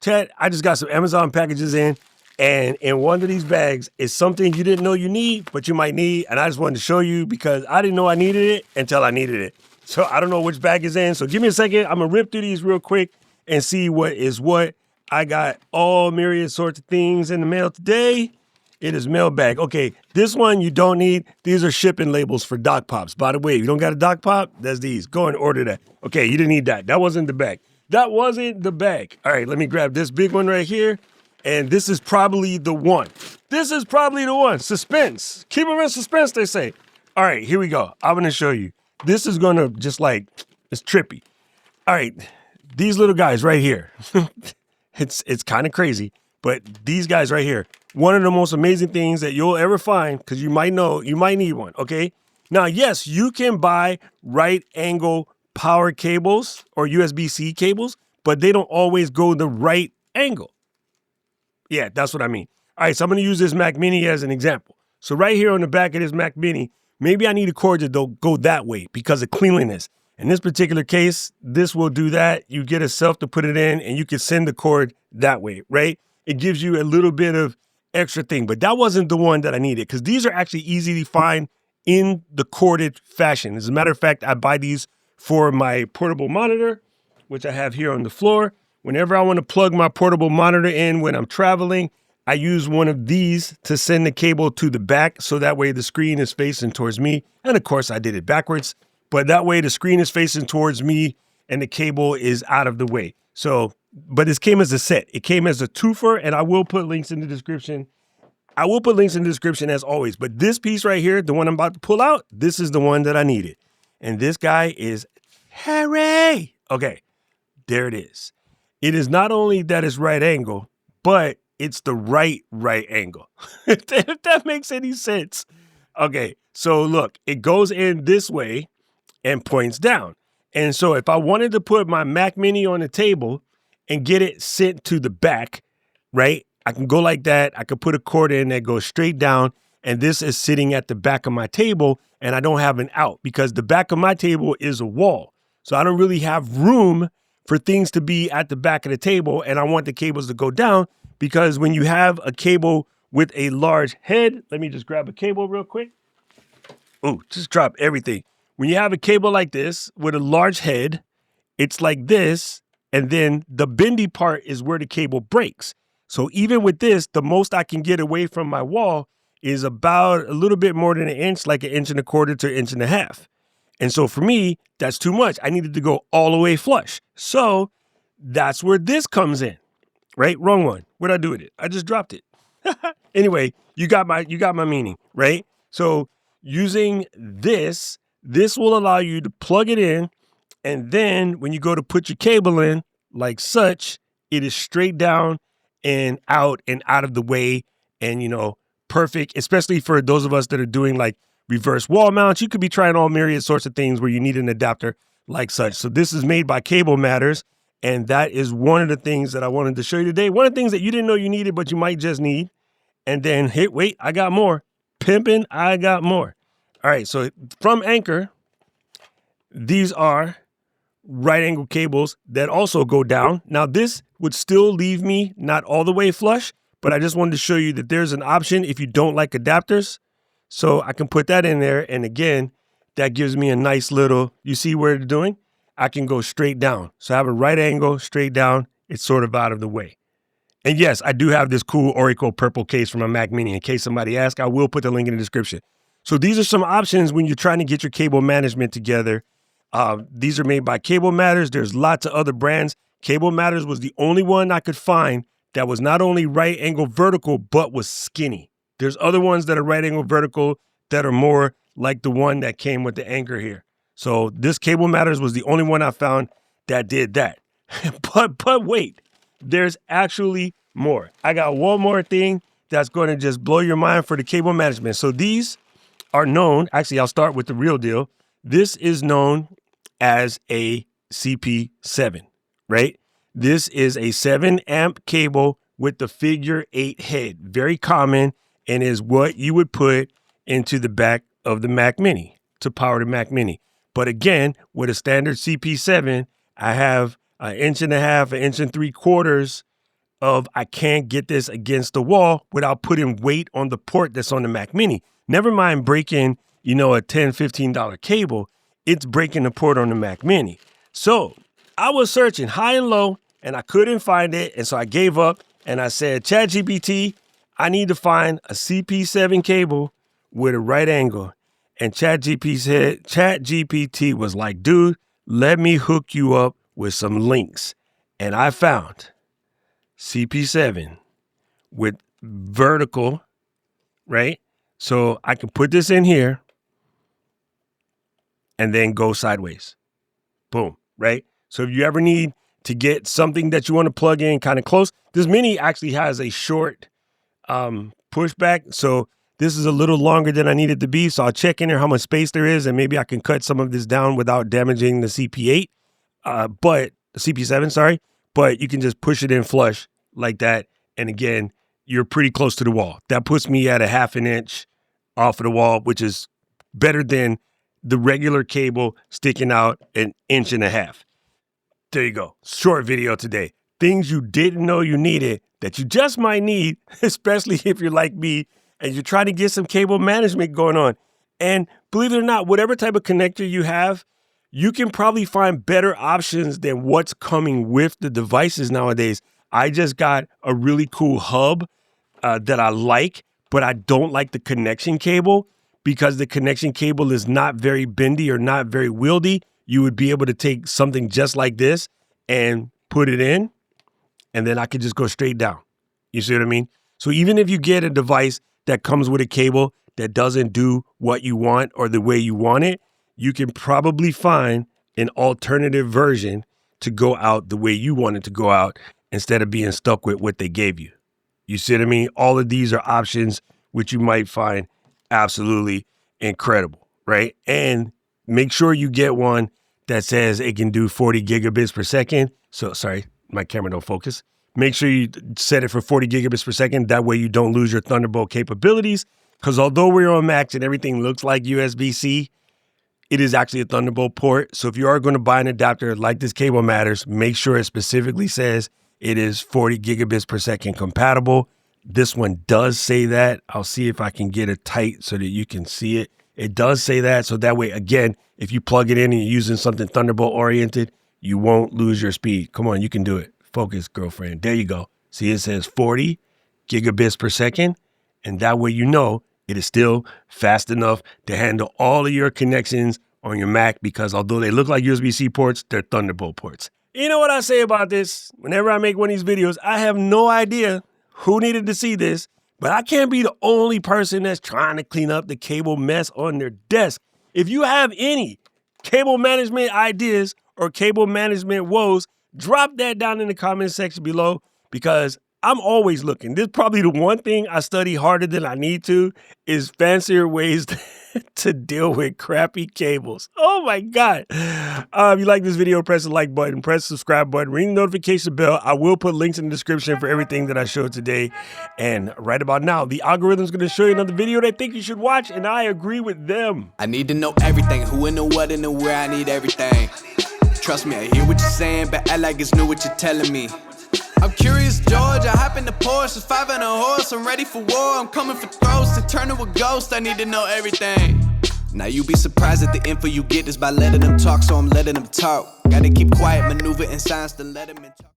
Ted, I just got some Amazon packages in, and in one of these bags is something you didn't know you need, but you might need, and I just wanted to show you because I didn't know I needed it until I needed it. So I don't know which bag is in, so give me a second. I'm gonna rip through these real quick and see what is what. I got all myriad sorts of things in the mail today. It is mailbag. Okay, this one you don't need. These are shipping labels for Dock Pops. By the way, if you don't got a Dock Pop, that's these. Go and order that. Okay, you didn't need that. That wasn't the bag. That wasn't the bag. All right, let me grab this big one right here. And this is probably the one. This is probably the one. Suspense. Keep them in suspense, they say. All right, here we go. I'm going to show you. This is going to just like, it's trippy. All right, these little guys right here. It's kind of crazy, but these guys right here, one of the most amazing things that you'll ever find, because you might know, you might need one, okay? Now, yes, you can buy right angle power cables or USB-C cables, but they don't always go the right angle. Yeah, that's what I mean. All right, so I'm going to use this Mac Mini as an example. So right here on the back of this Mac Mini, maybe I need a cord to go that way because of cleanliness. In this particular case, this will do that. You get a self to put it in and you can send the cord that way, right? It gives you a little bit of extra thing, but that wasn't the one that I needed because these are actually easy to find in the corded fashion. As a matter of fact, I buy these for my portable monitor, which I have here on the floor. Whenever I want to plug my portable monitor in when I'm traveling, I use one of these to send the cable to the back so that way the screen is facing towards me. And of course, I did it backwards, but that way the screen is facing towards me and the cable is out of the way. So, but this came as a set. It came as a twofer, and I will put links in the description. I will put links in the description as always, but this piece right here, the one I'm about to pull out, this is the one that I needed. And this guy is Harry. Okay, there it is. It is not only that it's right angle, but it's the right angle. If that makes any sense. Okay, so look, it goes in this way and points down. And so if I wanted to put my Mac Mini on the table and get it sent to the back, right? I can go like that. I could put a cord in that goes straight down, and this is sitting at the back of my table, and I don't have an out because the back of my table is a wall. So I don't really have room for things to be at the back of the table, and I want the cables to go down because when you have a cable with a large head, let me just grab a cable real quick. Oh, just drop everything. When you have a cable like this with a large head, it's like this, and then the bendy part is where the cable breaks. So even with this, the most I can get away from my wall is about a little bit more than an inch, like 1.25 inches to 1.5 inches. And so for me, that's too much. I needed to go all the way flush. So that's where this comes in, right? Wrong one. What'd I do with it? I just dropped it. Anyway, you got my meaning, right? So using this will allow you to plug it in. And then when you go to put your cable in like such, it is straight down and out of the way. And, you know, perfect, especially for those of us that are doing like reverse wall mounts. You could be trying all myriad sorts of things where you need an adapter like such. So this is made by Cable Matters. And that is one of the things that I wanted to show you today. One of the things that you didn't know you needed, but you might just need. And then, hey, wait, I got more. Pimping, I got more. All right, so from Anchor, these are right angle cables that also go down. Now, this would still leave me not all the way flush, but I just wanted to show you that there's an option if you don't like adapters. So I can put that in there. And again, that gives me a nice little, you see where it's doing? I can go straight down. So I have a right angle, straight down. It's sort of out of the way. And yes, I do have this cool Oracle purple case from my Mac Mini. In case somebody asks, I will put the link in the description. So these are some options when you're trying to get your cable management together. These are made by Cable Matters. There's lots of other brands. Cable Matters was the only one I could find that was not only right angle vertical, but was skinny. There's other ones that are right angle vertical that are more like the one that came with the Anchor here. So this Cable Matters was the only one I found that did that. But wait, there's actually more. I got one more thing that's going to just blow your mind for the cable management. So these are known, actually, I'll start with the real deal. This is known as a CP7, right? This is a 7 amp cable with the figure 8 head. Very common and is what you would put into the back of the Mac Mini to power the Mac Mini. But again, with a standard CP7, I have 1.5 inches, 1.75 inches of I can't get this against the wall without putting weight on the port that's on the Mac Mini. Never mind breaking, a $10, $15 cable, it's breaking the port on the Mac Mini. So I was searching high and low and I couldn't find it. And so I gave up and I said, ChatGPT, I need to find a CP7 cable with a right angle. And ChatGPT was like, dude, let me hook you up with some links. And I found CP7 with vertical, right? So I can put this in here and then go sideways. Boom, right? So if you ever need to get something that you want to plug in kind of close, this Mini actually has a short pushback. So this is a little longer than I need it to be. So I'll check in there how much space there is and maybe I can cut some of this down without damaging the CP8, but the CP7, sorry. But you can just push it in flush like that. And again, you're pretty close to the wall. That puts me at a 1/2 inch off of the wall, which is better than the regular cable sticking out 1.5 inches. There you go. Short video today. Things you didn't know you needed that you just might need, especially if you're like me and you're trying to get some cable management going on. And believe it or not, whatever type of connector you have, you can probably find better options than what's coming with the devices nowadays. I just got a really cool hub that I like, but I don't like the connection cable because the connection cable is not very bendy or not very wieldy. You would be able to take something just like this and put it in, and then I could just go straight down. You see what I mean? So even if you get a device that comes with a cable that doesn't do what you want or the way you want it, you can probably find an alternative version to go out the way you want it to go out instead of being stuck with what they gave you. You see what I mean? All of these are options which you might find absolutely incredible, right? And make sure you get one that says it can do 40 gigabits per second. So, sorry, my camera don't focus. Make sure you set it for 40 gigabits per second. That way you don't lose your Thunderbolt capabilities. Because although we're on Macs and everything looks like USB-C, it is actually a Thunderbolt port. So if you are going to buy an adapter like this Cable Matters, make sure it specifically says it is 40 gigabits per second compatible. This one does say that. I'll see if I can get it tight so that you can see it. It does say that. So that way, again, if you plug it in and you're using something Thunderbolt oriented, you won't lose your speed. Come on, you can do it. Focus, girlfriend. There you go. See, it says 40 gigabits per second. And that way, you know, it is still fast enough to handle all of your connections on your Mac because although they look like USB-C ports, they're Thunderbolt ports. You know what I say about this? Whenever I make one of these videos, I have no idea who needed to see this, but I can't be the only person that's trying to clean up the cable mess on their desk. If you have any cable management ideas or cable management woes, drop that down in the comment section below because I'm always looking. This is probably the one thing I study harder than I need to is fancier ways to deal with crappy cables. Oh my God. If you like this video, press the like button, press the subscribe button, ring the notification bell. I will put links in the description for everything that I showed today. And right about now, the algorithm is going to show you another video they think you should watch, and I agree with them. I need to know everything, who and the what and the where, I need everything. Trust me, I hear what you're saying, but act like it's new what you're telling me. I'm curious, George, I hop in the Porsche, it's 5 and a horse, I'm ready for war, I'm coming for throats, to turn to a ghost, I need to know everything. Now you be surprised at the info you get is by letting them talk, so I'm letting them talk. Gotta keep quiet, maneuver in silence, then let them in talk.